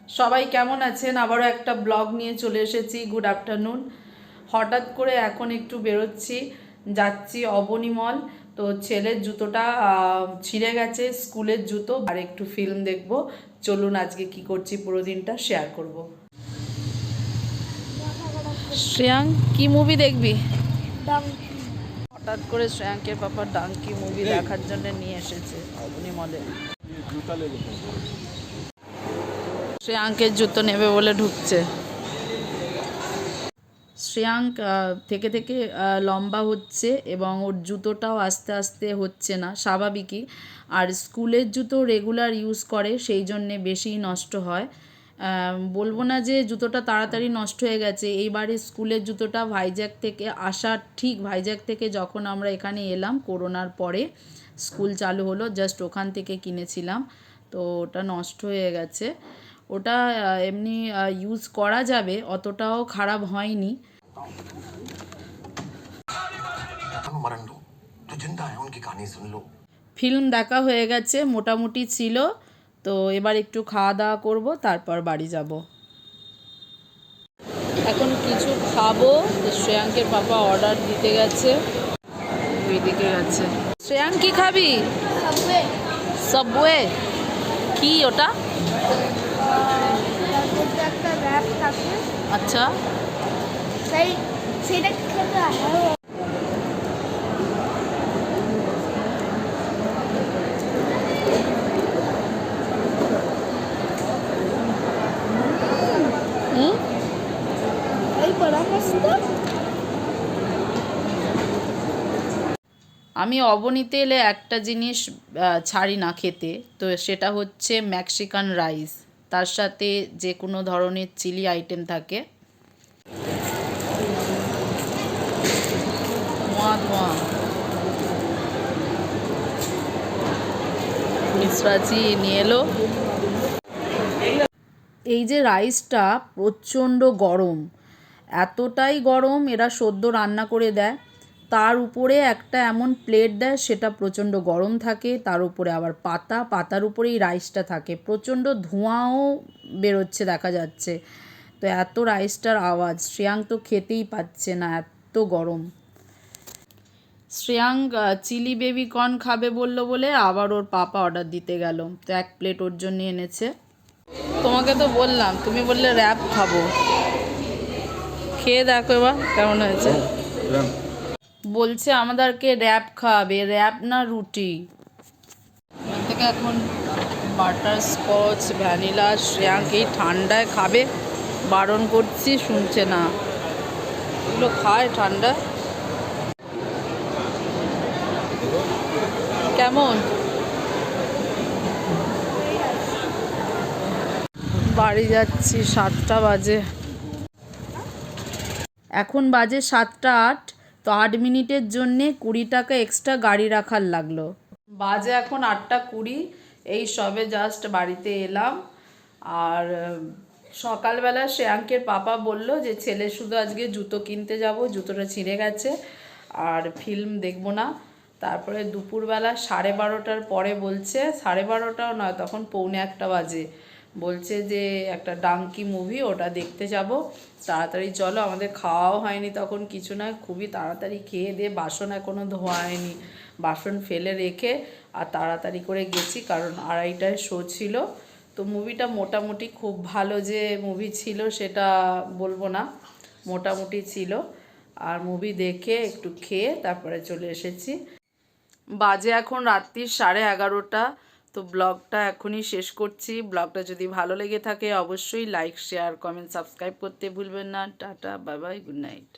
সবাই কেমন আছেন? আবারও একটা ব্লগ নিয়ে চলে এসেছি। Good afternoon. হঠাৎ করে এখন একটু বেরোচ্ছি, যাচ্ছি অবনী মল। তো ছেলের জুতোটা ছিঁড়ে গেছে, স্কুলের জুতো, আর একটু ফিল্ম দেখব। চলুন আজকে কি করছি পুরো দিনটা শেয়ার করব। শ্রেয়াঙ্ক, কি মুভি দেখবি? হঠাৎ করে শ্রেয়াঙ্কের পাপা ডাঙ্কি মুভি দেখার জন্য নিয়ে এসেছে অবনী মলে। শ্রেয়াঙ্কের জুতো নেবে বলে ঢুকছে। শ্রেয়াঙ্ক থেকে থেকে লম্বা হচ্ছে এবং ওর জুতোটাও আস্তে আস্তে হচ্ছে না, স্বাভাবিকই। আর স্কুলের জুতো রেগুলার ইউজ করে, সেই জন্যে বেশি নষ্ট হয়। বলবো না যে জুতোটা তাড়াতাড়ি নষ্ট হয়ে গেছে। এইবারে স্কুলের জুতোটা ভাইজ্যাগ থেকে আসার ঠিক ভাইজ্যাগ থেকে যখন আমরা এখানে এলাম করোনার পরে, স্কুল চালু হলো, জাস্ট ওখান থেকে কিনেছিলাম। তো ওটা নষ্ট হয়ে গেছে। ওটা এমনি ইউজ করা যাবে, অতটাও খারাপ হয়নি। ফিল্ম দেখা হয়ে গেছে, মোটামুটি ছিল। তো এবার একটু খাওয়া দাওয়া করবো, তারপর বাড়ি যাব। এখন কিছু খাবো। শ্রেয়াঙ্কের পাপা অর্ডার দিতে গেছে, ওইদিকে গেছে। শ্রেয়াঙ্ক কি খাবি? সাবওয়ে। কি ওটা? আচ্ছা, আমি অবনীতে এলে একটা জিনিস ছাড়ি না খেতে, তো সেটা হচ্ছে মেক্সিকান রাইস। তার সাথে যে কোনো ধরনের চিলি আইটেম থাকে। মিশ্রাজি নিয়ে এলো। এই যে রাইসটা প্রচণ্ড গরম, এতটাই গরম, এরা সদ্য রান্না করে দেয়। তার উপরে একটা এমন প্লেট দেয়, সেটা প্রচণ্ড গরম থাকে। তার উপরে আবার পাতার উপরেই রাইসটা থাকে। প্রচণ্ড ধোঁয়াও বেরোচ্ছে দেখা যাচ্ছে। তো এত রাইসটার আওয়াজ, শ্রেয়াঙ্ক তো খেতেই পাচ্ছে না, এত গরম। শ্রেয়াঙ্ক চিলি বেবি কর্ন খাবে বললো বলে আবার ওর পাপা অর্ডার দিতে গেল। তো 1 প্লেট ওর জন্য এনেছে। তোমাকে তো বললাম, তুমি বললে র্যাপ খাবো। খেয়ে দেখো এবার কেমন হয়েছে। বলছে আমাদেরকে র্যাপ খাওয়াবে, র্যাপ না রুটি। থেকে এখন বাটার স্কচ, ভ্যানিলা। শ্রেয়াঙ্ক এই ঠান্ডায় খাবে, বারণ করছি, শুনছে না। এগুলো খায় ঠান্ডা। কেমন? বাড়ি যাচ্ছি, 7টা বাজে। এখন বাজে 7টা 8। তো 8 মিনিটের জন্যে 20 টাকা এক্সট্রা গাড়ি রাখার লাগলো। বাজে এখন 8টা 20। এই সবে জাস্ট বাড়িতে এলাম। আর সকালবেলা শ্রেয়াঙ্কের পাপা বলল যে ছেলে শুধু আজকে জুতো কিনতে যাব, জুতোটা ছিঁড়ে গেছে, আর ফিল্ম দেখব না। তারপরে দুপুরবেলা 12:30টার পরে বলছে, 12:30টাও নয়, তখন 1:45 বাজে, বলছে যে একটা ডাঙ্কি মুভি, ওটা দেখতে যাব, তাড়াতাড়ি চলো। আমাদের খাওয়াও হয়নি তখন কিছু না, খুবই তাড়াতাড়ি খেয়ে দিয়ে, বাসন এখনও ধোয়া হয়নি, বাসন ফেলে রেখে আর তাড়াতাড়ি করে গেছি, কারণ 2:30টায় শো ছিল। তো মুভিটা মোটামুটি, খুব ভালো যে মুভি ছিল সেটা বলবো না, মোটামুটি ছিল। আর মুভি দেখে একটু খেয়ে তারপরে চলে এসেছি। বাজে এখন রাত্রি 11:30। তো ব্লগটা এখনই শেষ করছি। ব্লগটা যদি ভালো লেগে থাকে অবশ্যই লাইক, শেয়ার, কমেন্ট, সাবস্ক্রাইব করতে ভুলবেন না। Tata, bye bye, good night.